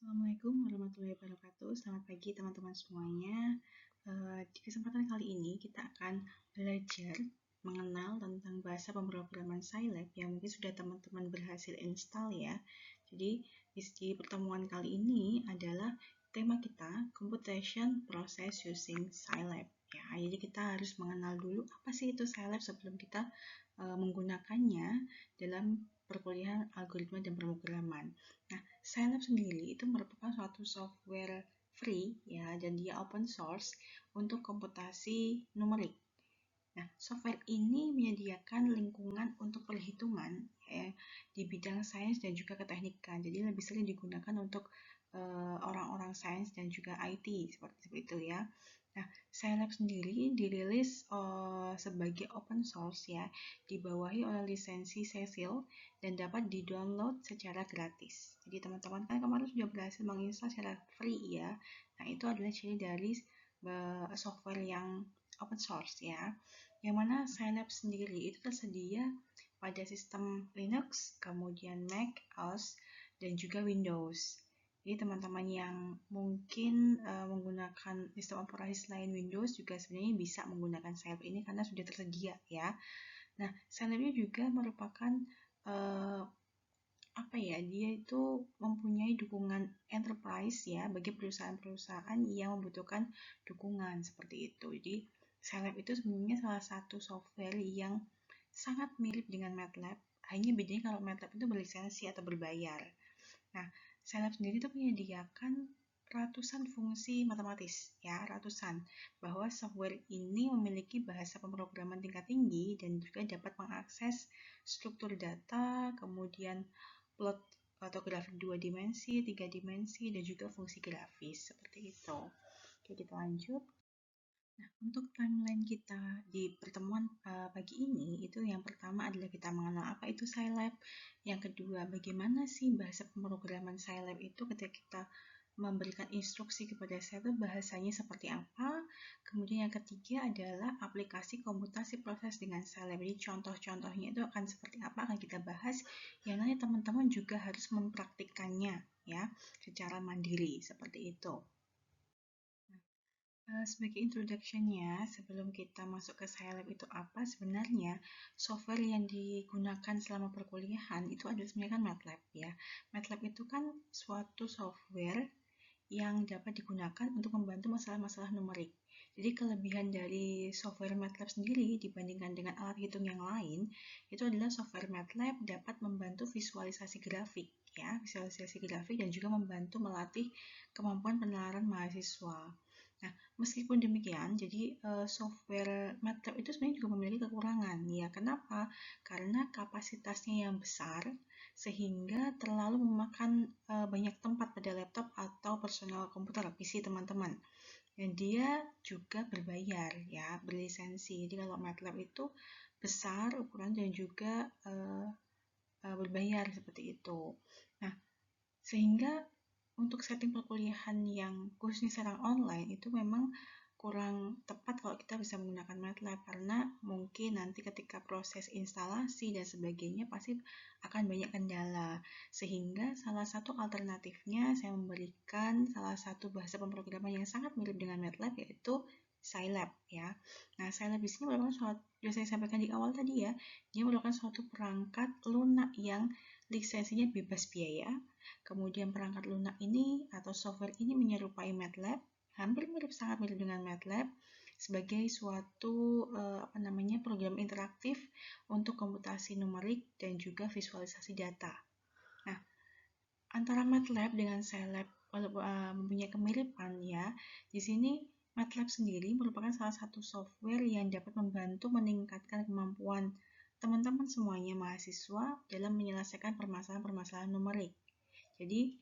Assalamualaikum warahmatullahi wabarakatuh. Selamat pagi teman-teman semuanya. Di kesempatan kali ini kita akan belajar mengenal tentang bahasa pemrograman Scilab yang mungkin sudah teman-teman berhasil install ya. Jadi di pertemuan kali ini adalah tema kita Computation Process Using Scilab. Ya, jadi kita harus mengenal dulu apa sih itu Scilab sebelum kita menggunakannya dalam perkuliahan algoritma dan pemrograman. Nah, Scilab sendiri itu merupakan suatu software free ya, dan dia open source untuk komputasi numerik. Nah, software ini menyediakan lingkungan untuk perhitungan ya, di bidang sains dan juga keteknikan. Jadi lebih sering digunakan untuk orang-orang sains dan juga IT seperti itu ya. Nah, Scilab sendiri dirilis sebagai open source ya, dibawahi oleh lisensi Cecil dan dapat di-download secara gratis. Jadi teman-teman kan kemarin sudah berhasil menginstal secara free ya. Nah, itu adalah ciri dari software yang open source ya. Yang mana Scilab sendiri itu tersedia pada sistem Linux, kemudian Mac OS, dan juga Windows. Jadi teman-teman yang mungkin menggunakan sistem operasi selain Windows juga sebenarnya bisa menggunakan Scilab ini karena sudah tersedia ya. Nah, Scilab ini juga merupakan dia itu mempunyai dukungan enterprise ya bagi perusahaan-perusahaan yang membutuhkan dukungan seperti itu. Jadi Scilab itu sebenarnya salah satu software yang sangat mirip dengan MATLAB, hanya bedanya kalau MATLAB itu berlisensi atau berbayar. Nah, Scilab sendiri itu menyediakan ratusan fungsi matematis, ya, ratusan. Bahwa software ini memiliki bahasa pemrograman tingkat tinggi dan juga dapat mengakses struktur data, kemudian plot atau grafik 2 dimensi, 3 dimensi, dan juga fungsi grafis, seperti itu. Oke, kita lanjut. Nah, untuk timeline kita di pertemuan pagi ini, itu yang pertama adalah kita mengenal apa itu Scilab. Yang kedua, bagaimana sih bahasa pemrograman Scilab itu ketika kita memberikan instruksi kepada Scilab bahasanya seperti apa. Kemudian yang ketiga adalah aplikasi komputasi proses dengan Scilab. Jadi contoh-contohnya itu akan seperti apa akan kita bahas. Yang nanti teman-teman juga harus mempraktikkannya ya secara mandiri seperti itu. Sebagai introduction-nya, sebelum kita masuk ke Scilab itu apa, sebenarnya software yang digunakan selama perkuliahan itu adalah sebenarnya kan MATLAB ya. MATLAB itu kan suatu software yang dapat digunakan untuk membantu masalah-masalah numerik. Jadi kelebihan dari software MATLAB sendiri dibandingkan dengan alat hitung yang lain, itu adalah software MATLAB dapat membantu visualisasi grafik ya, visualisasi grafik dan juga membantu melatih kemampuan penalaran mahasiswa. Nah, meskipun demikian, jadi software MATLAB itu sebenarnya juga memiliki kekurangan. Ya, kenapa? Karena kapasitasnya yang besar, sehingga terlalu memakan banyak tempat pada laptop atau personal komputer PC teman-teman. Dan dia juga berbayar, ya, berlisensi. Jadi kalau MATLAB itu besar ukuran dan juga berbayar seperti itu. Nah, sehingga untuk setting perkuliahan yang khususnya secara online itu memang kurang tepat kalau kita bisa menggunakan MATLAB karena mungkin nanti ketika proses instalasi dan sebagainya pasti akan banyak kendala. Sehingga salah satu alternatifnya saya memberikan salah satu bahasa pemrograman yang sangat mirip dengan MATLAB yaitu Scilab ya. Nah, Scilab di sini merupakan suatu, sudah saya sampaikan di awal tadi ya, dia merupakan suatu perangkat lunak yang lisensinya bebas biaya. Kemudian perangkat lunak ini atau software ini menyerupai MATLAB, hampir mirip, sangat mirip dengan MATLAB sebagai suatu program interaktif untuk komputasi numerik dan juga visualisasi data. Nah, antara MATLAB dengan Scilab mempunyai kemiripan ya. Di sini MATLAB sendiri merupakan salah satu software yang dapat membantu meningkatkan kemampuan teman-teman semuanya mahasiswa dalam menyelesaikan permasalahan-permasalahan numerik. Jadi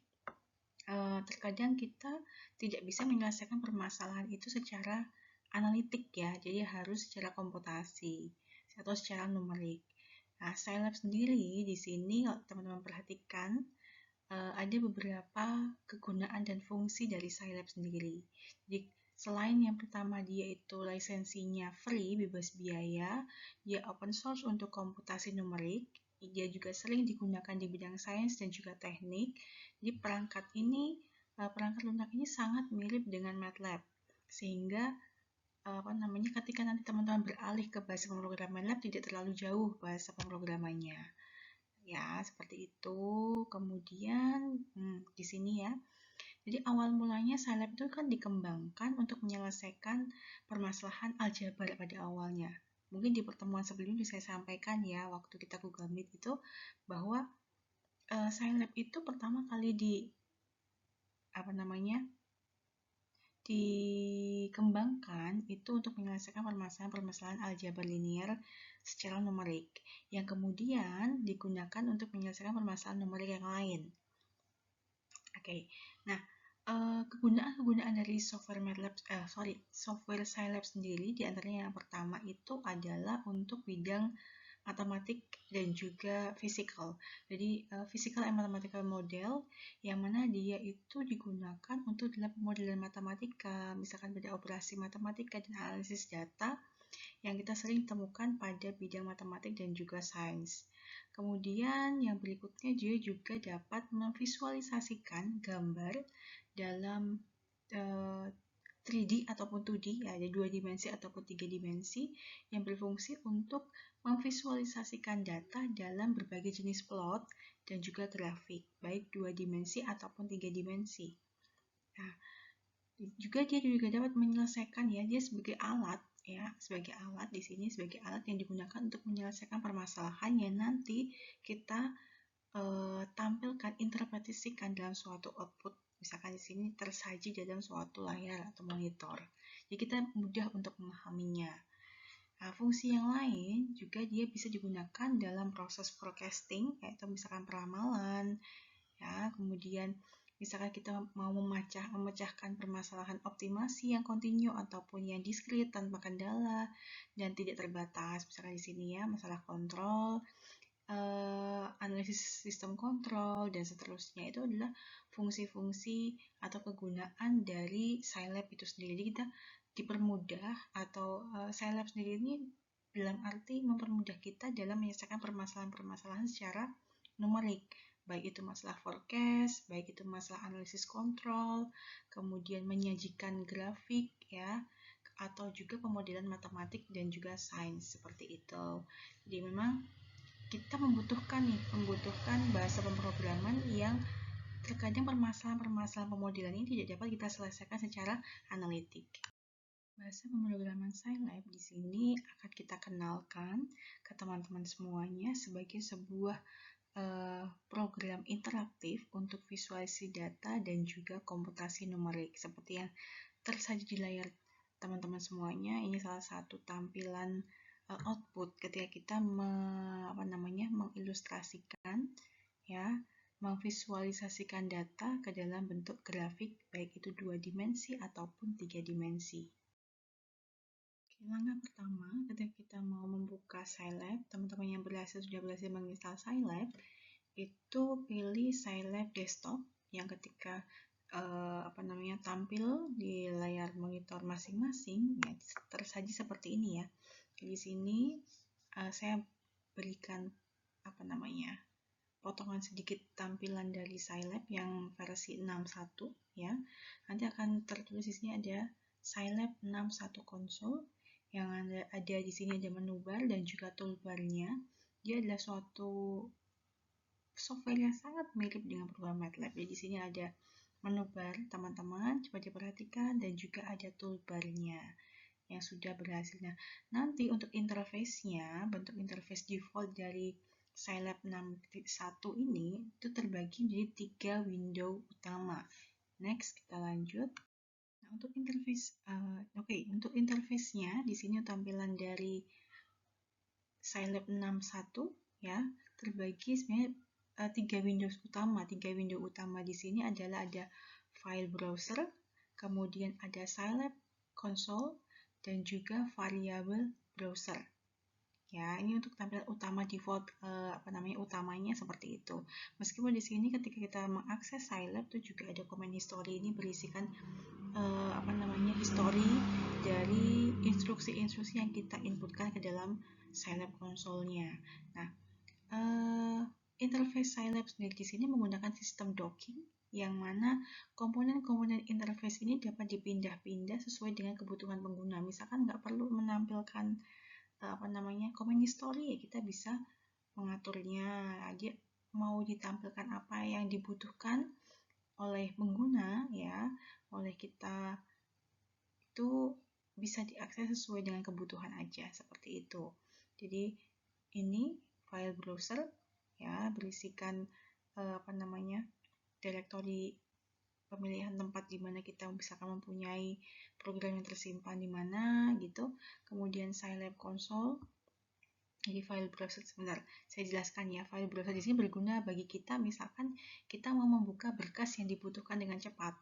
terkadang kita tidak bisa menyelesaikan permasalahan itu secara analitik ya, jadi harus secara komputasi atau secara numerik. Nah, Scilab sendiri di sini kalau teman-teman perhatikan ada beberapa kegunaan dan fungsi dari Scilab sendiri. Jadi selain yang pertama dia itu lisensinya free, bebas biaya, dia open source untuk komputasi numerik, dia juga sering digunakan di bidang sains dan juga teknik. Jadi perangkat ini perangkat lunak ini sangat mirip dengan MATLAB, sehingga ketika nanti teman-teman beralih ke bahasa pemrograman MATLAB tidak terlalu jauh bahasa pemrogramannya. Ya, seperti itu. Kemudian di sini ya. Jadi awal mulanya Scilab itu kan dikembangkan untuk menyelesaikan permasalahan aljabar pada awalnya. Mungkin di pertemuan sebelumnya saya sampaikan ya, waktu kita Google Meet itu, bahwa Scilab itu pertama kali dikembangkan itu untuk menyelesaikan permasalahan aljabar linear secara numerik, yang kemudian digunakan untuk menyelesaikan permasalahan numerik yang lain. Oke, nah kegunaan dari software Scilab sendiri, diantaranya yang pertama itu adalah untuk bidang matematik dan juga physical. Jadi physical and mathematical model, yang mana dia itu digunakan untuk dalam pemodelan matematika, misalkan pada operasi matematika dan analisis data yang kita sering temukan pada bidang matematik dan juga sains. Kemudian yang berikutnya dia juga dapat memvisualisasikan gambar dalam 3D ataupun 2D, ya, ada 2 dimensi ataupun 3 dimensi, yang berfungsi untuk memvisualisasikan data dalam berbagai jenis plot dan juga grafik, baik 2 dimensi ataupun 3 dimensi. Nah, juga dia juga dapat menyelesaikan, ya, dia sebagai alat di sini sebagai alat yang digunakan untuk menyelesaikan permasalahan yang nanti kita tampilkan, interpretasikan dalam suatu output. Misalkan di sini tersaji dalam suatu layar atau monitor. Jadi kita mudah untuk memahaminya. Nah, fungsi yang lain juga dia bisa digunakan dalam proses forecasting, yaitu misalkan peramalan, ya. Kemudian misalkan kita mau memecahkan permasalahan optimasi yang kontinu ataupun yang diskrit tanpa kendala dan tidak terbatas. Misalkan di sini ya, masalah kontrol, analisis sistem kontrol, dan seterusnya. Itu adalah fungsi-fungsi atau kegunaan dari Scilab itu sendiri. Jadi kita dipermudah, atau Scilab sendiri ini dalam arti mempermudah kita dalam menyelesaikan permasalahan-permasalahan secara numerik, baik itu masalah forecast, baik itu masalah analisis kontrol, kemudian menyajikan grafik, ya, atau juga pemodelan matematik dan juga sains, seperti itu. Jadi memang kita membutuhkan bahasa pemrograman yang terkadang permasalahan-permasalahan pemodelan ini tidak dapat kita selesaikan secara analitik. Bahasa pemrograman Scilab di sini akan kita kenalkan ke teman-teman semuanya sebagai sebuah program interaktif untuk visualisasi data dan juga komputasi numerik, seperti yang tersaji di layar teman-teman semuanya. Ini salah satu tampilan output ketika kita mengilustrasikan, ya, memvisualisasikan data ke dalam bentuk grafik, baik itu 2 dimensi ataupun 3 dimensi. Oke, langkah pertama ketika kita mau membuka Scilab, teman-teman yang sudah berhasil menginstal Scilab, itu pilih Scilab desktop yang ketika tampil di layar monitor masing-masing, ya, tersaji seperti ini ya. Di sini saya berikan potongan sedikit tampilan dari Scilab yang versi 6.1, ya. Nanti akan tertulis di sini ada Scilab 6.1 Console, yang ada di sini ada menu bar dan juga toolbarnya. Dia adalah suatu software yang sangat mirip dengan program MATLAB. Jadi di sini ada menu bar, teman-teman, coba diperhatikan, dan juga ada toolbarnya yang sudah berhasil. Nah, nanti untuk interface-nya, bentuk interface default dari Scilab 6.1 ini itu terbagi menjadi 3 window utama. Next, kita lanjut. Nah, untuk untuk interface-nya di sini tampilan dari Scilab 6.1, ya, terbagi sebenarnya 3 window utama di sini adalah ada file browser, kemudian ada Scilab console, dan juga variable browser. Ya, ini untuk tampilan utama default utamanya seperti itu. Meskipun di sini ketika kita mengakses Scilab itu juga ada comment history, ini berisikan history dari instruksi-instruksi yang kita inputkan ke dalam Scilab console-nya. Nah, interface Scilab sendiri di sini menggunakan sistem docking, yang mana komponen-komponen interface ini dapat dipindah-pindah sesuai dengan kebutuhan pengguna. Misalkan nggak perlu menampilkan comment history, ya kita bisa mengaturnya. Dia mau ditampilkan apa yang dibutuhkan oleh pengguna, ya, oleh kita, itu bisa diakses sesuai dengan kebutuhan aja, seperti itu. Jadi ini file browser, ya, berisikan directory pemilihan tempat di mana kita misalkan mempunyai program yang tersimpan di mana gitu. Kemudian Scilab console. Jadi file browser, sebentar saya jelaskan ya. File browser di sini berguna bagi kita misalkan kita mau membuka berkas yang dibutuhkan dengan cepat.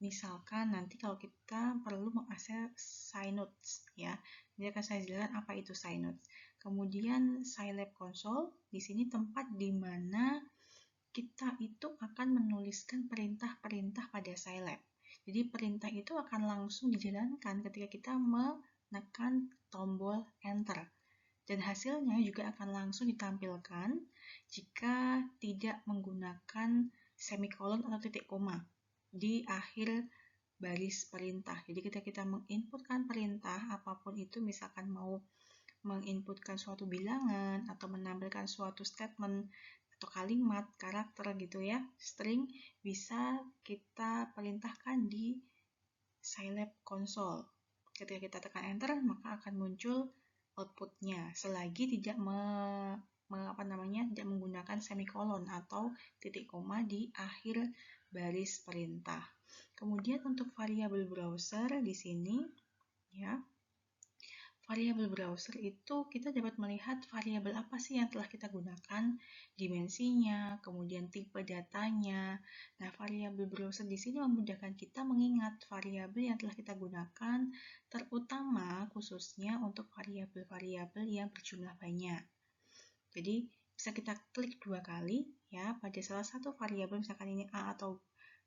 Misalkan nanti kalau kita perlu mengakses Synodes, ya. Ini akan saya jelaskan apa itu Synodes. Kemudian Scilab console, di sini tempat di mana kita itu akan menuliskan perintah-perintah pada Scilab. Jadi perintah itu akan langsung dijalankan ketika kita menekan tombol enter. Dan hasilnya juga akan langsung ditampilkan jika tidak menggunakan semikolon atau titik koma di akhir baris perintah. Jadi ketika kita menginputkan perintah apapun itu, misalkan mau menginputkan suatu bilangan atau menampilkan suatu statement atau kalimat, karakter gitu ya, string, bisa kita perintahkan di Scilab console. Ketika kita tekan enter, maka akan muncul outputnya selagi tidak tidak menggunakan semikolon atau titik koma di akhir baris perintah. Kemudian untuk variabel browser di sini, ya, variabel browser itu kita dapat melihat variabel apa sih yang telah kita gunakan, dimensinya, kemudian tipe datanya. Nah, variabel browser di sini memudahkan kita mengingat variabel yang telah kita gunakan, terutama khususnya untuk variabel-variabel yang berjumlah banyak. Jadi, bisa kita klik 2 kali ya pada salah satu variabel, misalkan ini A atau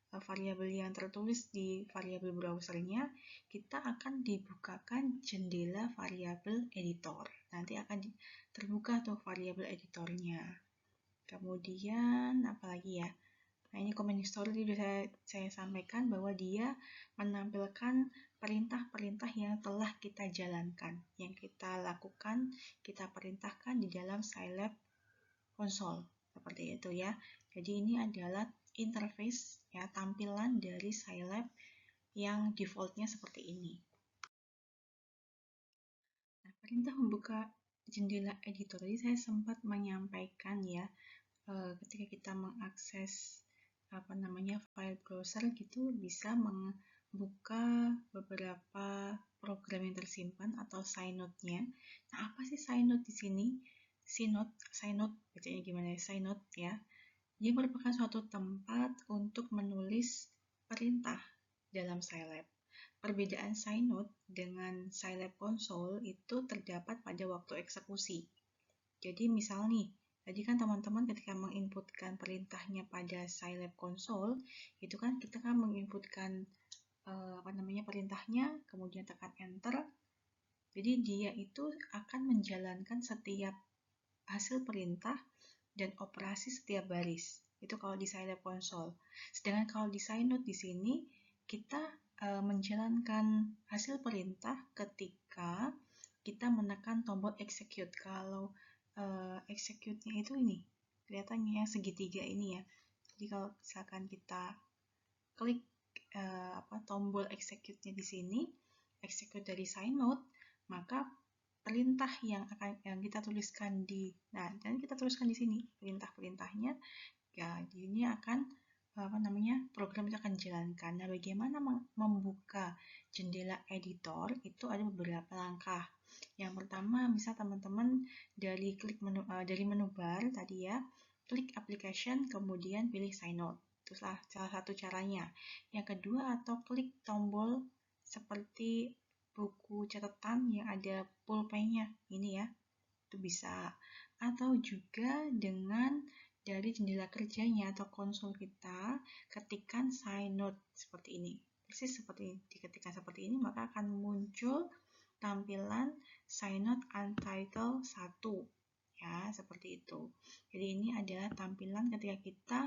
variabel yang tertulis di variabel browsernya, kita akan dibukakan jendela variabel editor. Nanti akan terbuka tuh variabel editornya. Kemudian apalagi ya? Nah, ini comment history sudah saya sampaikan bahwa dia menampilkan perintah-perintah yang telah kita jalankan, yang kita lakukan, kita perintahkan di dalam Scilab console. Seperti itu ya. Jadi ini adalah interface, ya, tampilan dari Scilab yang defaultnya seperti ini. Nah, perintah membuka jendela editor tadi saya sempat menyampaikan ya, ketika kita mengakses file browser gitu, bisa membuka beberapa program yang tersimpan atau Synode-nya. Nah, apa sih Synode di sini? Synode bacanya gimana ya? Synode ya. Dia merupakan suatu tempat untuk menulis perintah dalam Scilab. Perbedaan Synode dengan Scilab console itu terdapat pada waktu eksekusi. Jadi misal nih, tadi kan teman-teman ketika menginputkan perintahnya pada Scilab console, itu kan kita kan menginputkan perintahnya, kemudian tekan enter. Jadi dia itu akan menjalankan setiap hasil perintah dan operasi setiap baris. Itu kalau di Scilab console. Sedangkan kalau di Synode di sini kita menjalankan hasil perintah ketika kita menekan tombol execute. Kalau execute-nya itu ini kelihatannya yang segitiga ini ya. Jadi kalau misalkan kita klik tombol execute-nya di sini, execute dari Synode, maka perintah yang kita tuliskan dan kita tuliskan di sini perintah-perintahnya, ya, ini akan program itu akan dijalankan. Nah, bagaimana membuka jendela editor itu ada beberapa langkah. Yang pertama, bisa teman-teman dari menu bar tadi ya, klik application kemudian pilih Synode. Itu salah satu caranya. Yang kedua, atau klik tombol seperti buku catatan yang ada pulpennya ini ya, itu bisa. Atau juga dengan dari jendela kerjanya atau konsol kita, ketikkan Synode seperti ini. Persis seperti diketikkan seperti ini, maka akan muncul tampilan Synode Untitled 1. Ya, seperti itu. Jadi ini adalah tampilan ketika kita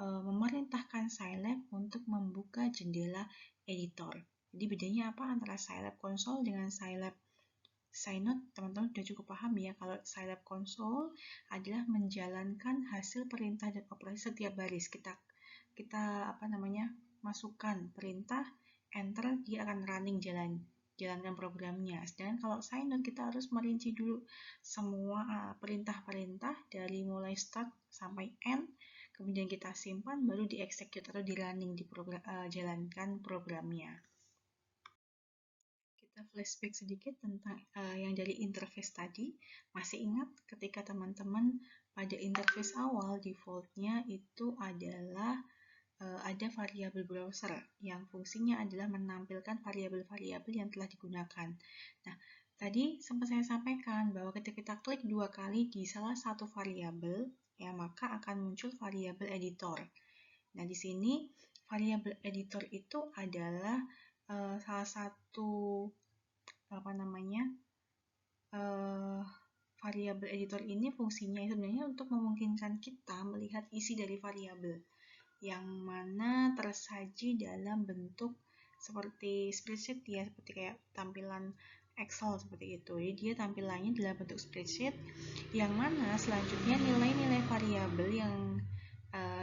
memerintahkan Scilab untuk membuka jendela editor. Jadi bedanya apa antara Scilab Console dengan Scilab Synode? Teman-teman sudah cukup paham ya, kalau Scilab Console adalah menjalankan hasil perintah dan operasi setiap baris. Kita masukkan perintah, enter, dia akan running jalankan programnya. Sedangkan kalau Synode kita harus merinci dulu semua perintah-perintah dari mulai start sampai end, kemudian kita simpan, baru di-execute atau di-running, jalankan programnya. Kita flashback sedikit tentang yang dari interface tadi. Masih ingat ketika teman-teman pada interface awal defaultnya itu adalah ada variabel browser yang fungsinya adalah menampilkan variabel-variabel yang telah digunakan. Nah, tadi sempat saya sampaikan bahwa ketika kita klik 2 kali di salah satu variabel, ya maka akan muncul variabel editor. Nah, di sini variabel editor itu adalah salah satu variabel editor ini fungsinya sebenarnya untuk memungkinkan kita melihat isi dari variabel yang mana tersaji dalam bentuk seperti spreadsheet ya, seperti kayak tampilan Excel seperti itu. Jadi dia tampilannya dalam bentuk spreadsheet yang mana selanjutnya nilai-nilai variabel yang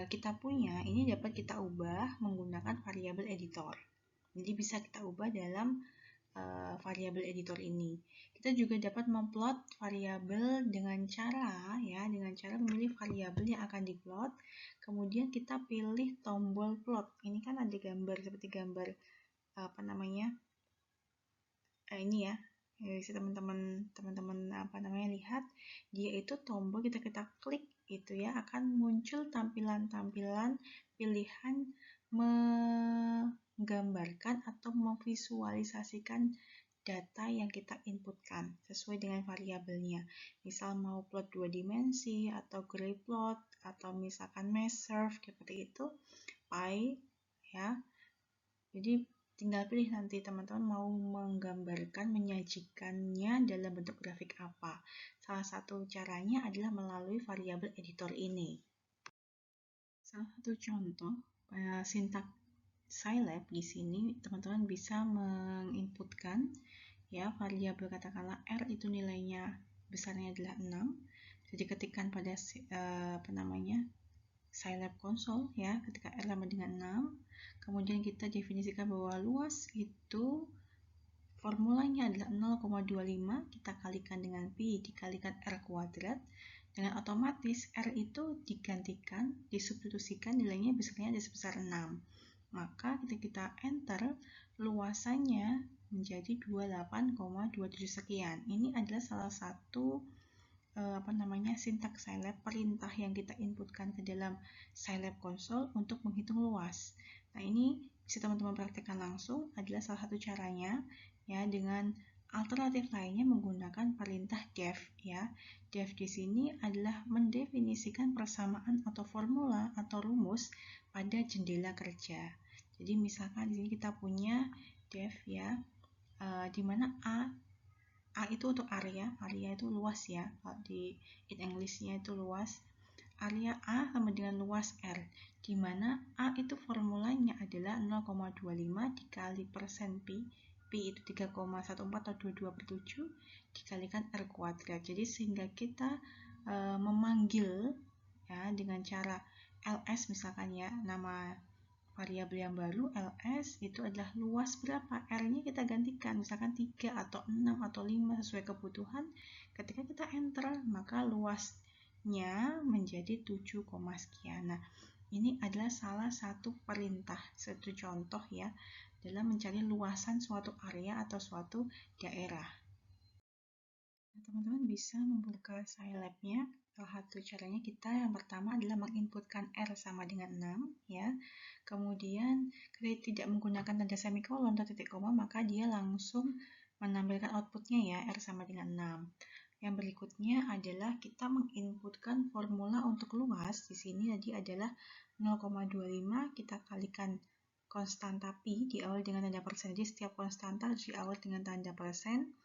kita punya ini dapat kita ubah menggunakan variabel editor. Jadi bisa kita ubah dalam variabel editor ini. Kita juga dapat memplot variabel dengan cara memilih variabel yang akan diplot. Kemudian kita pilih tombol plot. Ini kan ada gambar seperti gambar ini ya. Bisa teman-teman lihat, dia itu tombol kita klik itu ya akan muncul tampilan-tampilan pilihan menggambarkan atau memvisualisasikan data yang kita inputkan sesuai dengan variabelnya. Misal mau plot 2 dimensi atau gray plot atau misalkan measure seperti itu, pie ya. Jadi tinggal pilih nanti teman-teman mau menggambarkan, menyajikannya dalam bentuk grafik apa. Salah satu caranya adalah melalui variabel editor ini. Salah satu contoh sintak Scilab di sini teman-teman bisa menginputkan ya variabel katakanlah R itu nilainya besarnya adalah 6. Jadi ketikkan pada Scilab console ya, ketika R sama dengan 6, kemudian kita definisikan bahwa luas itu formulanya adalah 0,25, kita kalikan dengan pi dikalikan R kuadrat, dengan otomatis R itu digantikan, disubstitusikan nilainya besarnya ada sebesar 6. Maka ketika kita enter, luasannya menjadi 28,27 sekian. Ini adalah salah satu sintak Scilab, perintah yang kita inputkan ke dalam Scilab console untuk menghitung luas. Nah, ini bisa teman-teman praktekkan langsung, adalah salah satu caranya ya. Dengan alternatif lainnya menggunakan perintah def ya. Def di sini adalah mendefinisikan persamaan atau formula atau rumus pada jendela kerja. Jadi misalkan di sini kita punya def ya, di mana A itu untuk area itu luas ya, di English-nya itu luas. Area A sama dengan luas R, di mana A itu formulanya adalah 0,25 dikali persen pi, pi itu 3,14 atau 22/7 dikalikan R kuadrat. Jadi sehingga kita memanggil ya dengan cara ls misalkan ya, nama variabel yang baru ls itu adalah luas berapa, R-nya kita gantikan misalkan 3 atau 6 atau 5 sesuai kebutuhan. Ketika kita enter, maka luasnya menjadi 7, sekian. Nah, ini adalah salah satu perintah, satu contoh ya dalam mencari luasan suatu area atau suatu daerah. Nah, teman-teman bisa membuka Scilab-nya. Salah satu caranya kita yang pertama adalah menginputkan R sama dengan 6 ya. Kemudian ketika tidak menggunakan tanda semikolon atau titik koma, maka dia langsung menampilkan outputnya ya, R sama dengan 6. Yang berikutnya adalah kita menginputkan formula untuk luas. Di sini tadi adalah 0,25, kita kalikan konstanta pi diawali dengan tanda persen. Jadi setiap konstanta harus diawali dengan tanda persen.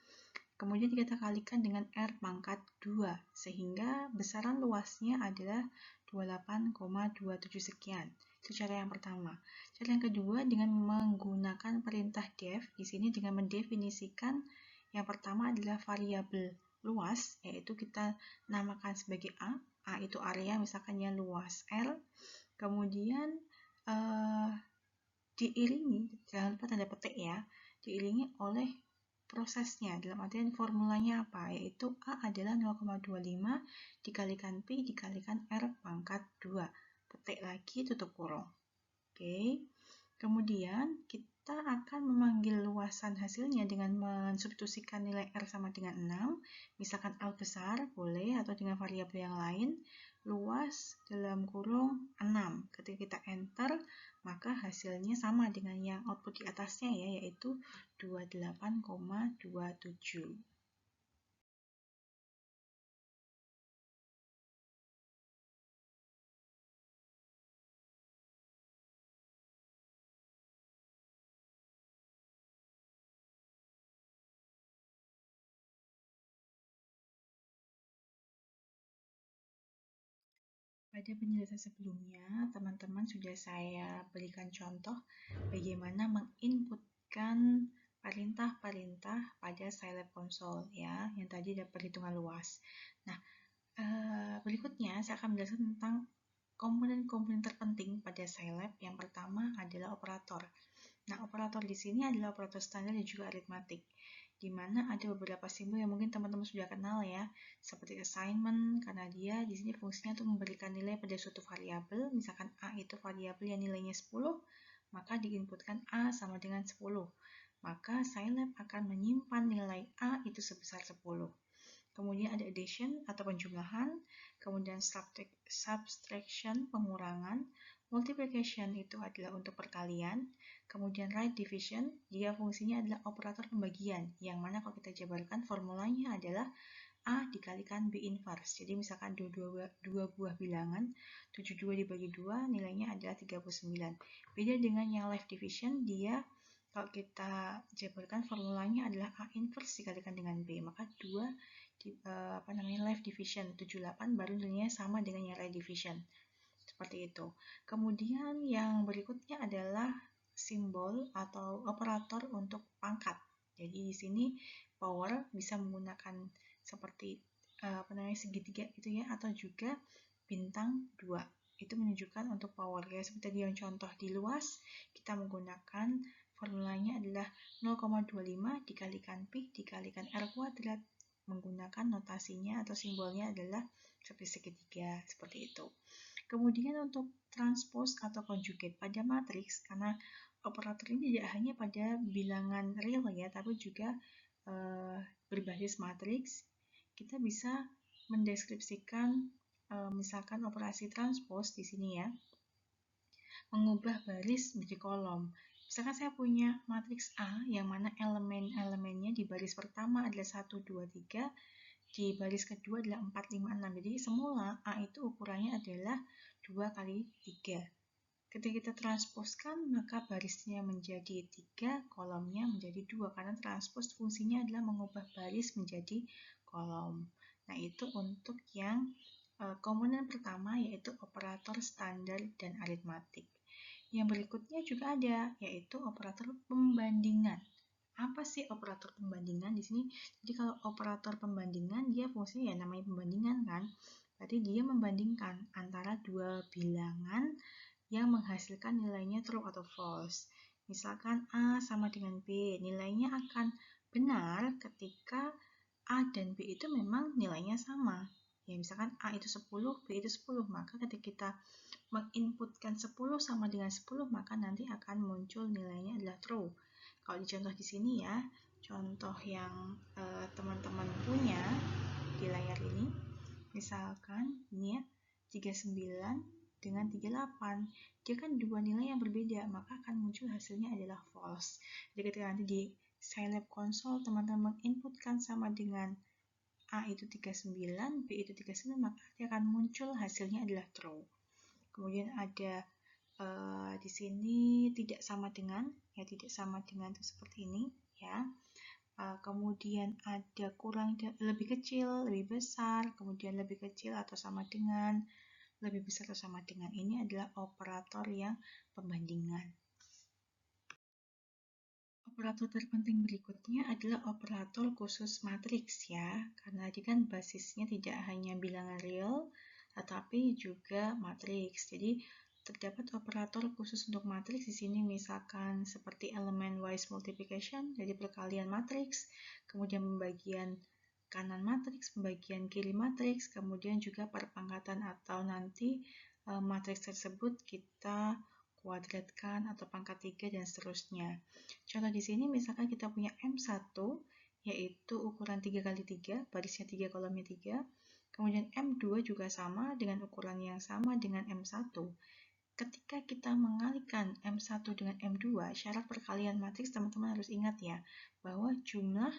Kemudian kita kalikan dengan R pangkat 2, sehingga besaran luasnya adalah 28,27 sekian. Itu cara yang pertama. Cara yang kedua dengan menggunakan perintah def, di sini dengan mendefinisikan yang pertama adalah variabel luas, yaitu kita namakan sebagai A itu area, misalkan ya luas R. Kemudian diiringi, jangan lupa tanda petik ya, diiringi oleh prosesnya, dalam artian formulanya apa, yaitu A adalah 0,25 dikalikan P dikalikan R pangkat 2, petik lagi tutup kurung. Oke. Kemudian kita akan memanggil luasan hasilnya dengan mensubstitusikan nilai R sama dengan 6, misalkan L besar boleh, atau dengan variabel yang lain, luas dalam kurung 6. Ketika kita enter, maka hasilnya sama dengan yang output di atasnya ya, yaitu 28,27. Pada penjelasan sebelumnya, teman-teman sudah saya berikan contoh bagaimana menginputkan perintah-perintah pada Scilab Console ya, yang tadi ada perhitungan luas. Nah, berikutnya saya akan menjelaskan tentang komponen-komponen terpenting pada Scilab. Yang pertama adalah operator. Nah, operator di sini adalah operator standar dan juga aritmatik, di mana ada beberapa simbol yang mungkin teman-teman sudah kenal ya, seperti assignment, karena dia di sini fungsinya untuk memberikan nilai pada suatu variabel. Misalkan A itu variabel yang nilainya 10, maka diinputkan A sama dengan 10. Maka Scilab akan menyimpan nilai A itu sebesar 10. Kemudian ada addition atau penjumlahan, kemudian subtraction pengurangan, multiplication itu adalah untuk perkalian, kemudian right division, dia fungsinya adalah operator pembagian, yang mana kalau kita jabarkan formulanya adalah A dikalikan B inverse. Jadi misalkan dua buah bilangan, 72 dibagi 2 nilainya adalah 39. Beda dengan yang left division, dia kalau kita jabarkan formulanya adalah A inverse dikalikan dengan B, maka 2 left division 78 baru nilainya sama dengan yang right division. Seperti itu. Kemudian yang berikutnya adalah simbol atau operator untuk pangkat. Jadi di sini power bisa menggunakan seperti segitiga itu ya, atau juga bintang 2. Itu menunjukkan untuk power ya. Seperti yang contoh di luas, kita menggunakan formulanya adalah 0,25 dikalikan Pi dikalikan R kuadrat, menggunakan notasinya atau simbolnya adalah seperti segitiga, seperti itu. Kemudian untuk transpose atau conjugate pada matriks, karena operator ini tidak hanya pada bilangan real ya, tapi juga berbasis matriks, kita bisa mendeskripsikan misalkan operasi transpose di sini ya, mengubah baris menjadi kolom. Misalkan saya punya matriks A yang mana elemen-elemennya di baris pertama adalah 1, 2, 3, di baris kedua adalah 4, 5, 6. Jadi semula A itu ukurannya adalah 2 kali 3. Ketika kita transposkan, maka barisnya menjadi 3, kolomnya menjadi 2, karena transpos fungsinya adalah mengubah baris menjadi kolom. Nah, itu untuk yang komponen pertama, yaitu operator standar dan aritmatik. Yang berikutnya juga ada, yaitu operator pembandingan. Apa sih operator pembandingan di sini? Jadi kalau operator pembandingan, dia fungsinya ya namanya pembandingan kan. Berarti dia membandingkan antara dua bilangan yang menghasilkan nilainya true atau false. Misalkan A sama dengan B, nilainya akan benar ketika A dan B itu memang nilainya sama. Ya, misalkan A itu 10, B itu 10, maka ketika kita menginputkan 10 sama dengan 10, maka nanti akan muncul nilainya adalah true. Kalau di contoh di sini ya, contoh yang teman-teman punya di layar ini, misalkan ini ya, 39 dengan 38, dia kan dua nilai yang berbeda, maka akan muncul hasilnya adalah false. Jadi ketika nanti di Scilab Console teman-teman menginputkan sama dengan A itu 39, B itu 39, maka dia akan muncul hasilnya adalah true. Kemudian ada di sini tidak sama dengan, ya tidak sama dengan itu seperti ini ya. kemudian ada lebih kecil, lebih besar, kemudian lebih kecil atau sama dengan, lebih besar atau sama dengan. Ini adalah operator yang pembandingan. Operator terpenting berikutnya adalah operator khusus matriks ya, karena dia kan basisnya tidak hanya bilangan real, tetapi juga matriks. Jadi terdapat operator khusus untuk matriks di sini, misalkan seperti element wise multiplication, jadi perkalian matriks, kemudian pembagian kanan matriks, pembagian kiri matriks, kemudian juga perpangkatan atau nanti matriks tersebut kita kuadratkan atau pangkat 3 dan seterusnya. Contoh di sini misalkan kita punya M1 yaitu ukuran 3x3, barisnya 3, kolomnya 3. Kemudian M2 juga sama dengan ukuran yang sama dengan M1. Ketika kita mengalihkan M1 dengan M2, syarat perkalian matriks teman-teman harus ingat ya, bahwa jumlah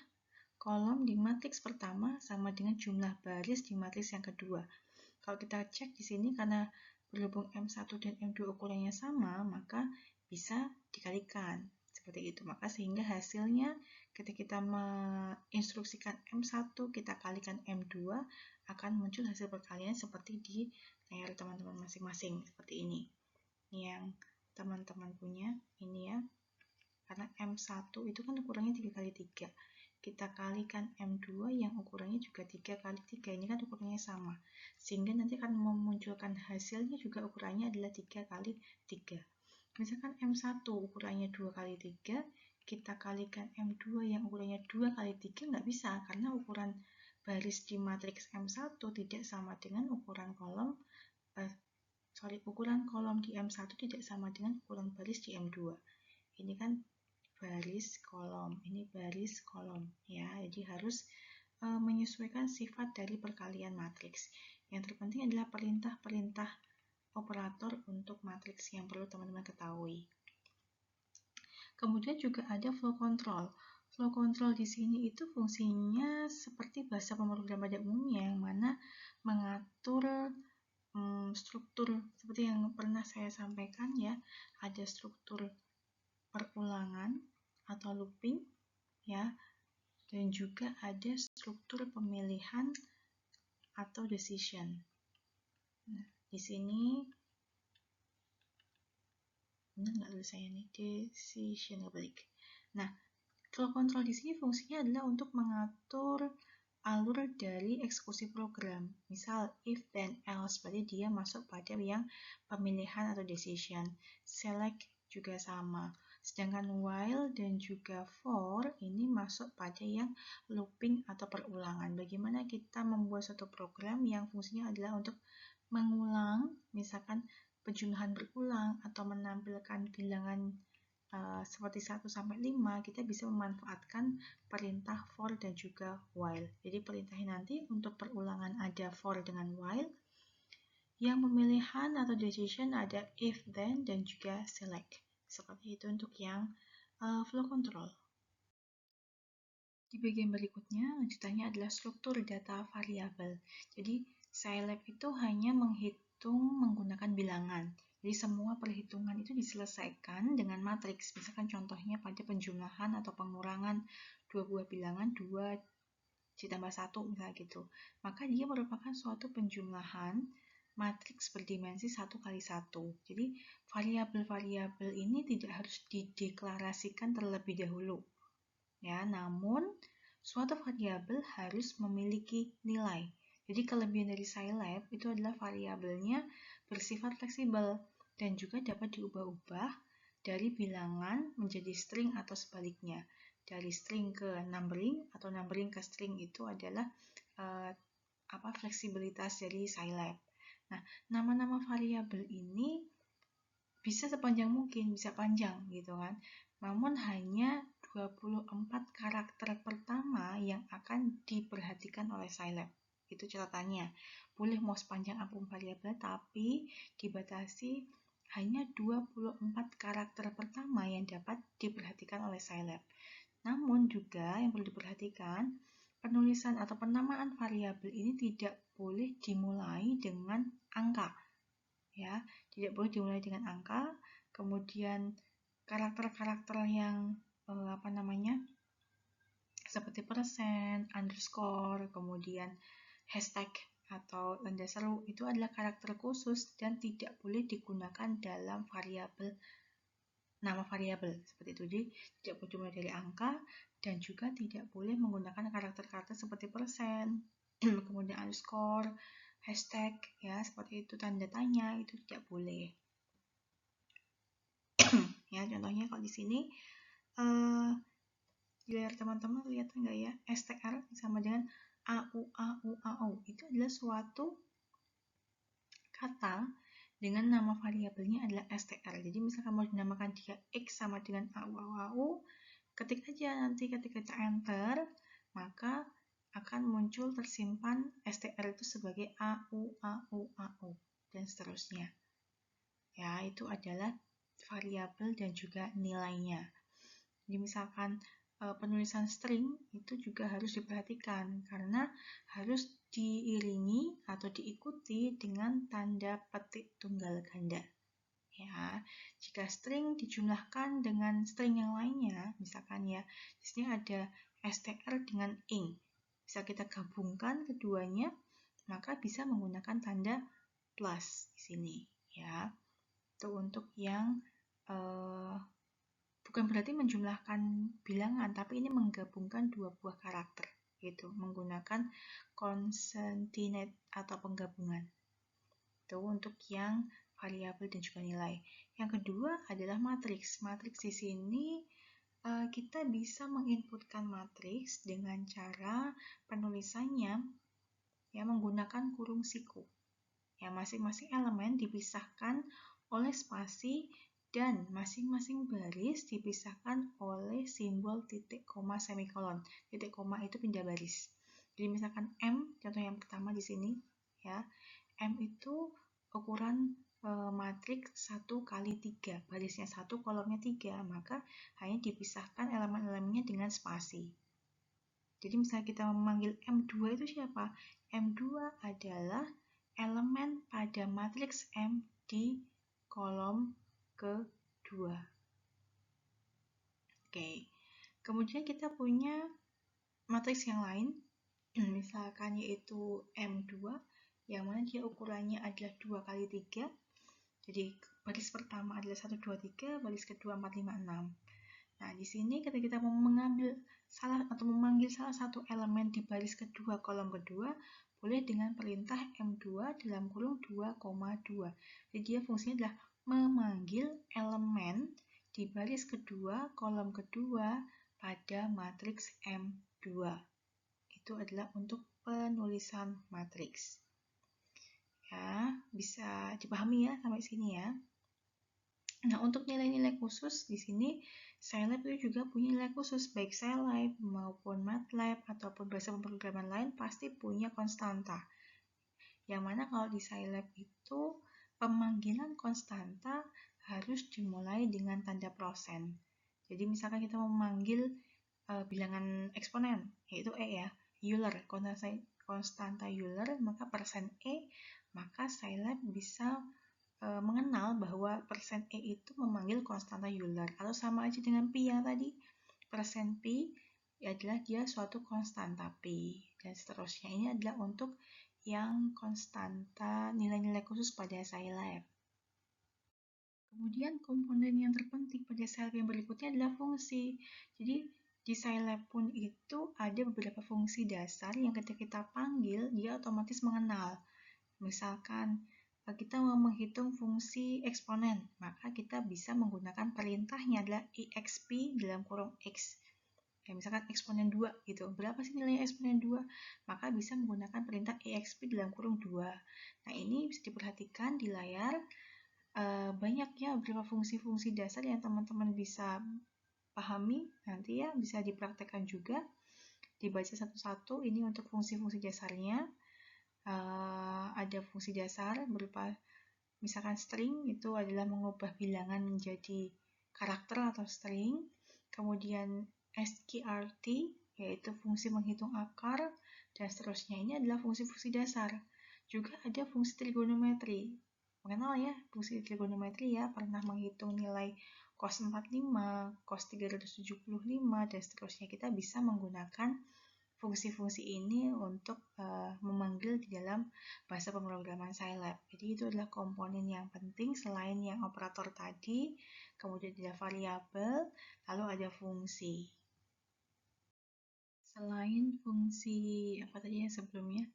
kolom di matriks pertama sama dengan jumlah baris di matriks yang kedua. Kalau kita cek di sini karena berhubung M1 dan M2 ukurannya sama, maka bisa dikalikan. Seperti itu. Maka sehingga hasilnya ketika kita menginstruksikan M1, kita kalikan M2, akan muncul hasil perkalian seperti di layar teman-teman masing-masing. Seperti ini. Ini yang teman-teman punya, ini ya. Karena M1 itu kan ukurannya 3x3. Kita kalikan M2 yang ukurannya juga 3x3. Ini kan ukurannya sama. Sehingga nanti akan memunculkan hasilnya juga ukurannya adalah 3x3. Misalkan M1 ukurannya 2x3, kita kalikan M2 yang ukurannya 2x3, nggak bisa karena ukuran baris di matriks M1 tidak sama dengan ukuran kolom di M1 tidak sama dengan ukuran baris di M2. Ini kan baris kolom, ini baris kolom ya. Jadi harus menyesuaikan sifat dari perkalian matriks. Yang terpenting adalah perintah-perintah operator untuk matriks yang perlu teman-teman ketahui. Kemudian juga ada flow control. Flow control di sini itu fungsinya seperti bahasa pemrograman pada umumnya, yang mana mengatur struktur seperti yang pernah saya sampaikan ya. Ada struktur perulangan atau looping ya, dan juga ada struktur pemilihan atau decision. Nah, di sini benar nggak tulis saya ini decision balik. Nah, flow control di sini fungsinya adalah untuk mengatur alur dari eksekusi program. Misal if then else, berarti dia masuk pada yang pemilihan atau decision. Select juga sama. Sedangkan while dan juga for ini masuk pada yang looping atau perulangan. Bagaimana kita membuat suatu program yang fungsinya adalah untuk mengulang, misalkan penjumlahan berulang atau menampilkan bilangan seperti 1 sampai 5, kita bisa memanfaatkan perintah for dan juga while. Jadi perintahnya nanti untuk perulangan ada for dengan while. Yang pemilihan atau decision ada if, then, dan juga select. Seperti itu untuk yang flow control. Di bagian berikutnya, lanjutannya adalah struktur data variabel. Jadi, Scilab itu hanya menghitung menggunakan bilangan. Jadi, semua perhitungan itu diselesaikan dengan matriks. Misalkan contohnya pada penjumlahan atau pengurangan dua buah bilangan, 2 ditambah 1, misalnya gitu. Maka dia merupakan suatu penjumlahan matriks berdimensi 1 kali 1. Jadi, variabel-variabel ini tidak harus dideklarasikan terlebih dahulu. Ya, namun suatu variabel harus memiliki nilai. Jadi kelebihan dari Scilab itu adalah variabelnya bersifat fleksibel dan juga dapat diubah-ubah dari bilangan menjadi string atau sebaliknya. Dari string ke numbering atau numbering ke string itu adalah fleksibilitas dari Scilab. Nah, nama-nama variabel ini bisa sepanjang mungkin, bisa panjang gitu kan. Namun hanya 24 karakter pertama yang akan diperhatikan oleh Scilab. Itu catatannya. Boleh mau sepanjang apapun variabel, tapi dibatasi hanya 24 karakter pertama yang dapat diperhatikan oleh Scilab. Namun juga yang perlu diperhatikan, penulisan atau penamaan variabel ini tidak boleh dimulai dengan angka. Ya, tidak boleh dimulai dengan angka. Kemudian karakter-karakter yang seperti persen, underscore, kemudian hashtag atau tanda seru itu adalah karakter khusus dan tidak boleh digunakan dalam nama variabel seperti itu. Jadi tidak boleh dimulai dari angka dan juga tidak boleh menggunakan karakter-karakter seperti persen, kemudian underscore, hashtag ya seperti itu, tanda tanya itu tidak boleh. Ya contohnya kalau di sini di layar teman-teman lihat enggak ya, str sama dengan au itu adalah suatu kata dengan nama variabelnya adalah str. Jadi misalkan mau dinamakan dia x sama dengan au, ketik aja nanti ketika kita enter maka akan muncul tersimpan str itu sebagai au dan seterusnya. Ya, itu adalah variabel dan juga nilainya. Jadi misalkan penulisan string itu juga harus diperhatikan karena harus diiringi atau diikuti dengan tanda petik tunggal ganda. Ya, jika string dijumlahkan dengan string yang lainnya, misalkan ya, di sini ada str dengan ing, bisa kita gabungkan keduanya, maka bisa menggunakan tanda plus di sini. Ya, itu untuk yang bukan berarti menjumlahkan bilangan, tapi ini menggabungkan dua buah karakter, gitu, menggunakan concatenate atau penggabungan. Itu untuk yang variabel dan juga nilai. Yang kedua adalah matriks. Matriks di sini kita bisa menginputkan matriks dengan cara penulisannya ya menggunakan kurung siku. Ya, masing-masing elemen dipisahkan oleh spasi dan masing-masing baris dipisahkan oleh simbol titik koma semikolon. Titik koma itu pindah baris. Jadi misalkan M, contoh yang pertama di sini, ya, M itu ukuran matriks 1 kali 3, barisnya 1, kolomnya 3, maka hanya dipisahkan elemen-elemennya dengan spasi. Jadi misalnya kita memanggil M2 itu siapa? M2 adalah elemen pada matriks M di kolom kedua. Oke. Kemudian kita punya matriks yang lain, misalkan yaitu M2, yang mana dia ukurannya adalah 2 kali 3. Jadi baris pertama adalah 1, 2, 3, baris kedua 4, 5, 6. Nah, di sini ketika kita mau memanggil salah satu elemen di baris kedua kolom kedua, boleh dengan perintah M2 dalam kurung 2,2. Jadi dia fungsinya adalah memanggil elemen di baris kedua kolom kedua pada matriks M2. Itu adalah untuk penulisan matriks. Ya, bisa dipahami ya sampai sini ya. Nah, untuk nilai-nilai khusus di sini Scilab itu juga punya nilai khusus, baik Scilab maupun MATLAB ataupun bahasa pemrograman lain pasti punya konstanta. Yang mana kalau di Scilab itu pemanggilan konstanta harus dimulai dengan tanda %. Jadi misalkan kita mau memanggil bilangan eksponen, yaitu E ya, Euler, konstanta Euler, maka %E, maka Scilab bisa mengenal bahwa persen E itu memanggil konstanta Euler, atau sama aja dengan Pi yang tadi, persen Pi adalah dia suatu konstanta Pi, dan seterusnya. Ini adalah untuk yang konstanta nilai-nilai khusus pada Scilab. Kemudian komponen yang terpenting pada Scilab yang berikutnya adalah fungsi. Jadi di Scilab pun itu ada beberapa fungsi dasar yang ketika kita panggil dia otomatis mengenal. Misalkan kita mau menghitung fungsi eksponen, maka kita bisa menggunakan perintahnya adalah exp dalam kurung x. Ya, misalkan eksponen 2 gitu. Berapa sih nilai eksponen 2? Maka bisa menggunakan perintah exp dalam kurung 2. Nah, ini bisa diperhatikan di layar. Banyak ya beberapa fungsi-fungsi dasar yang teman-teman bisa pahami. Nanti ya bisa dipraktekkan juga. Dibaca satu-satu, ini untuk fungsi-fungsi dasarnya. Ada fungsi dasar berupa misalkan string, itu adalah mengubah bilangan menjadi karakter atau string. Kemudian sqrt yaitu fungsi menghitung akar, dan seterusnya. Ini adalah fungsi-fungsi dasar. Juga ada fungsi trigonometri. Mengenal ya fungsi trigonometri ya, pernah menghitung nilai cos 45, cos 375, dan seterusnya. Kita bisa menggunakan fungsi-fungsi ini untuk memanggil di dalam bahasa pemrograman Scilab. Jadi itu adalah komponen yang penting selain yang operator tadi, kemudian ada variabel, lalu ada fungsi. Selain fungsi apa tadi yang sebelumnya,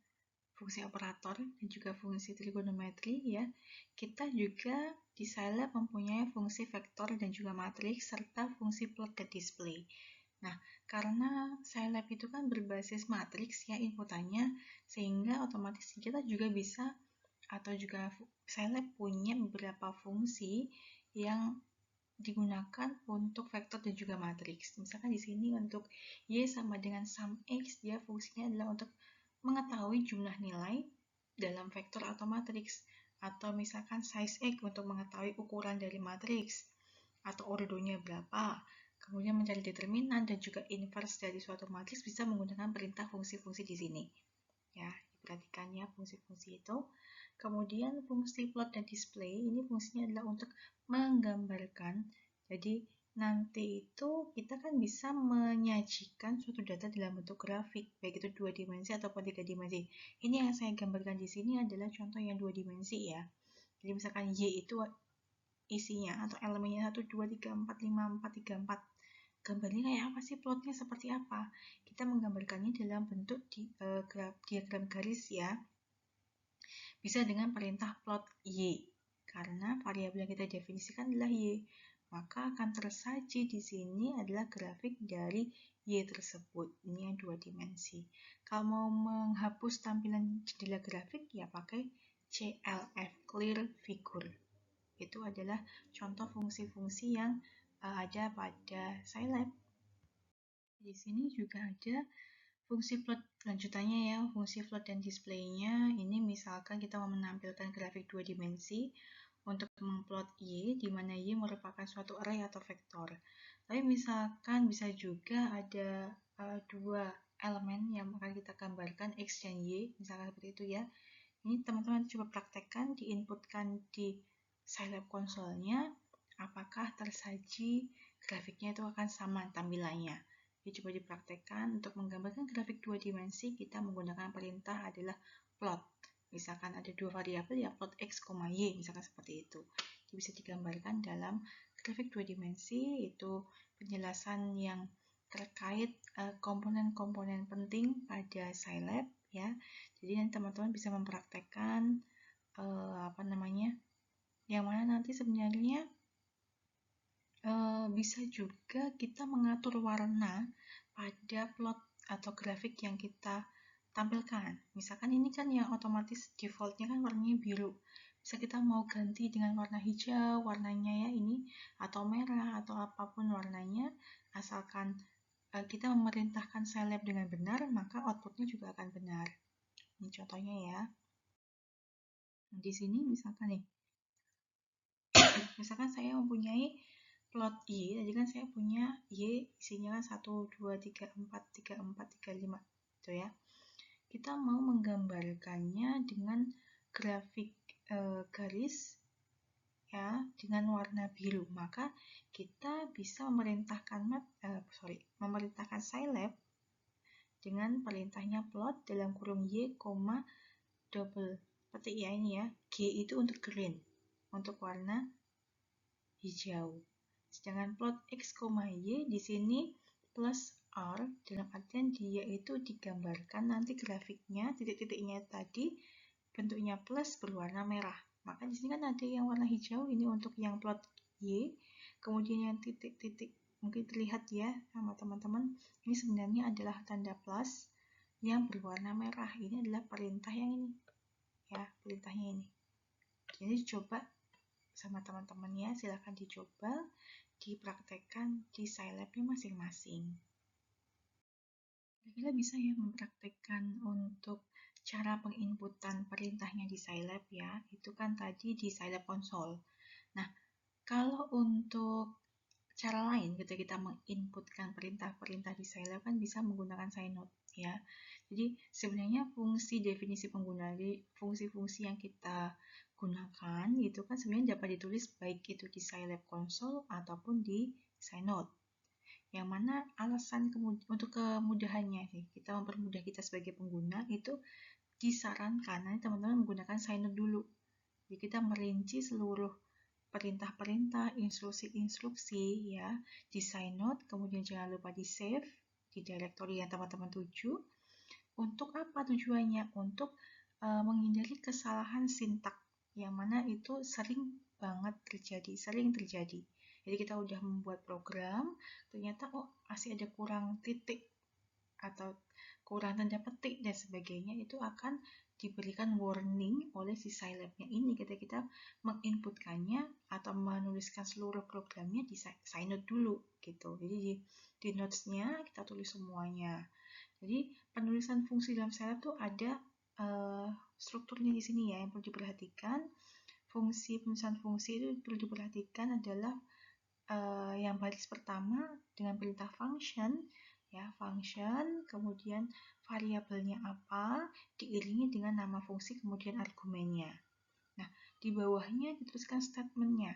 fungsi operator dan juga fungsi trigonometri ya, kita juga di Scilab mempunyai fungsi vektor dan juga matriks serta fungsi plot dan display. Nah, karena Scilab itu kan berbasis matriks ya inputannya, sehingga otomatis kita juga bisa atau juga Scilab punya beberapa fungsi yang digunakan untuk vektor dan juga matriks. Misalkan di sini untuk Y sama dengan sum X, dia fungsinya adalah untuk mengetahui jumlah nilai dalam vektor atau matriks. Atau misalkan size X untuk mengetahui ukuran dari matriks atau ordonya berapa. Kemudian mencari determinan dan juga inverse dari suatu matriks bisa menggunakan perintah fungsi-fungsi di sini. Ya, diperhatikan ya fungsi-fungsi itu. Kemudian fungsi plot dan display ini fungsinya adalah untuk menggambarkan. Jadi nanti itu kita kan bisa menyajikan suatu data dalam bentuk grafik, baik itu 2 dimensi ataupun 3 dimensi. Ini yang saya gambarkan di sini adalah contoh yang 2 dimensi ya. Jadi misalkan Y itu isinya atau elemennya 1, 2, 3, 4, 5, 4, 3, 4. Gambarnya kayak apa sih, plotnya seperti apa? Kita menggambarkannya dalam bentuk diagram garis ya. Bisa dengan perintah plot Y. Karena variabel yang kita definisikan adalah Y, maka akan tersaji di sini adalah grafik dari Y tersebut. Ini yang 2 dimensi. Kalau mau menghapus tampilan jendela grafik, ya pakai CLF, Clear Figure. Itu adalah contoh fungsi-fungsi yang ada pada Scilab. Di sini juga ada fungsi plot lanjutannya ya, fungsi plot dan display-nya. Ini misalkan kita mau menampilkan grafik 2 dimensi untuk mengplot Y, di mana Y merupakan suatu array atau vektor. Tapi misalkan bisa juga ada dua elemen yang akan kita gambarkan, X dan Y, misalkan seperti itu ya. Ini teman-teman coba praktekkan, diinputkan di Scilab console-nya, apakah tersaji grafiknya itu akan sama tampilannya. Jadi coba dipraktekkan. Untuk menggambarkan grafik 2 dimensi, kita menggunakan perintah adalah plot. Misalkan ada dua variabel ya, plot X, Y, misalkan seperti itu. Jadi bisa digambarkan dalam grafik 2 dimensi, itu penjelasan yang terkait komponen-komponen penting pada Scilab ya. Jadi nanti teman-teman bisa mempraktekkan yang mana nanti sebenarnya bisa juga kita mengatur warna pada plot atau grafik yang kita tampilkan. Misalkan ini kan yang otomatis defaultnya kan warnanya biru. Bisa kita mau ganti dengan warna hijau, warnanya ya ini, atau merah, atau apapun warnanya, asalkan kita memerintahkan Scilab dengan benar, maka outputnya juga akan benar. Ini contohnya ya. Nah, di sini misalkan nih, misalkan saya mempunyai plot Y, tadi kan saya punya Y isinya kan 1, 2, 3, 4, 3, 4, 3, 5 gitu ya. Kita mau menggambarkannya dengan grafik garis ya dengan warna biru, maka kita bisa memerintahkan Scilab dengan perintahnya plot dalam kurung Y, double petik ya ini ya, G itu untuk green, untuk warna hijau. Sedangkan plot X, Y di sini plus R dalam artian dia itu digambarkan nanti grafiknya titik-titiknya tadi bentuknya plus berwarna merah. Maka di sini kan ada yang warna hijau, ini untuk yang plot Y. Kemudian yang titik-titik mungkin terlihat ya sama teman-teman. Ini sebenarnya adalah tanda plus yang berwarna merah. Ini adalah perintah yang ini. Ya, perintahnya ini. Jadi coba sama teman-teman ya, silahkan dicoba dipraktekkan di Scilab-nya masing-masing. Kira-kira bisa ya mempraktekkan untuk cara penginputan perintahnya di Scilab ya, itu kan tadi di Scilab console. Nah, kalau untuk cara lain ketika kita menginputkan perintah-perintah di Scilab kan bisa menggunakan Scinote ya. Jadi sebenarnya fungsi definisi pengguna, fungsi-fungsi yang kita gunakan gitu kan sebenarnya dapat ditulis baik itu di Scilab Console ataupun di Synode. Yang mana alasan untuk kemudahannya sih, kita mempermudah kita sebagai pengguna itu disarankan nanti teman-teman menggunakan Synode dulu. Jadi kita merinci seluruh perintah-perintah, instruksi-instruksi ya di Synode, kemudian jangan lupa di save di directory yang teman-teman tuju. Untuk apa tujuannya? Untuk menghindari kesalahan sintak yang mana itu sering banget terjadi, sering terjadi. Jadi kita udah membuat program, ternyata masih ada kurang titik atau kurang tanda petik dan sebagainya, itu akan diberikan warning oleh si Scilab-nya ini ketika kita menginputkannya atau menuliskan seluruh programnya di Synode dulu gitu. Jadi di notes-nya kita tulis semuanya. Jadi penulisan fungsi dalam Scilab tuh ada strukturnya di sini ya yang perlu diperhatikan. Penulisan fungsi itu perlu diperhatikan adalah yang baris pertama dengan perintah function ya, function, kemudian variabelnya apa, diiringi dengan nama fungsi kemudian argumennya. Nah, di bawahnya dituliskan statementnya,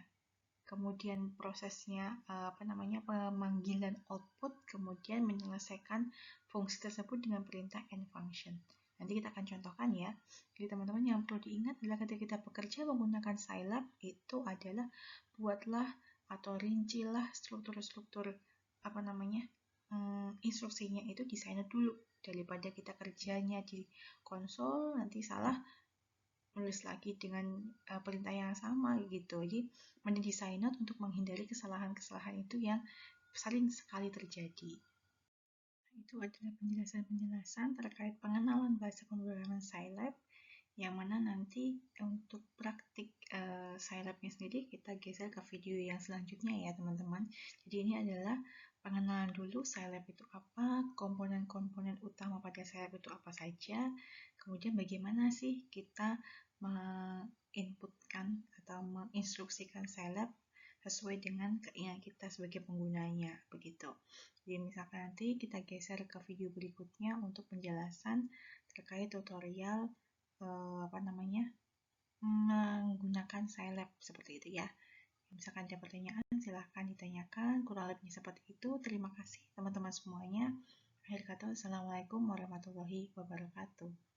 kemudian prosesnya pemanggilan output, kemudian menyelesaikan fungsi tersebut dengan perintah end function. Nanti kita akan contohkan ya. Jadi teman-teman yang perlu diingat adalah ketika kita bekerja menggunakan Scilab itu adalah buatlah atau rincilah struktur-struktur instruksinya itu di Synode dulu daripada kita kerjanya di konsol nanti salah nulis lagi dengan perintah yang sama gitu. Jadi mending di Synode untuk menghindari kesalahan-kesalahan itu yang sering sekali terjadi. Itu adalah penjelasan-penjelasan terkait pengenalan bahasa pemrograman Scilab, yang mana nanti untuk praktik Scilab-nya sendiri kita geser ke video yang selanjutnya ya teman-teman. Jadi ini adalah pengenalan dulu Scilab itu apa, komponen-komponen utama pada Scilab itu apa saja, kemudian bagaimana sih kita menginputkan atau menginstruksikan Scilab sesuai dengan keinginan kita sebagai penggunanya, begitu. Jadi misalkan nanti kita geser ke video berikutnya untuk penjelasan terkait tutorial menggunakan Scilab seperti itu ya. Misalkan ada pertanyaan silahkan ditanyakan, kurang lebihnya seperti itu. Terima kasih teman-teman semuanya. Akhir kata, Assalamualaikum warahmatullahi wabarakatuh.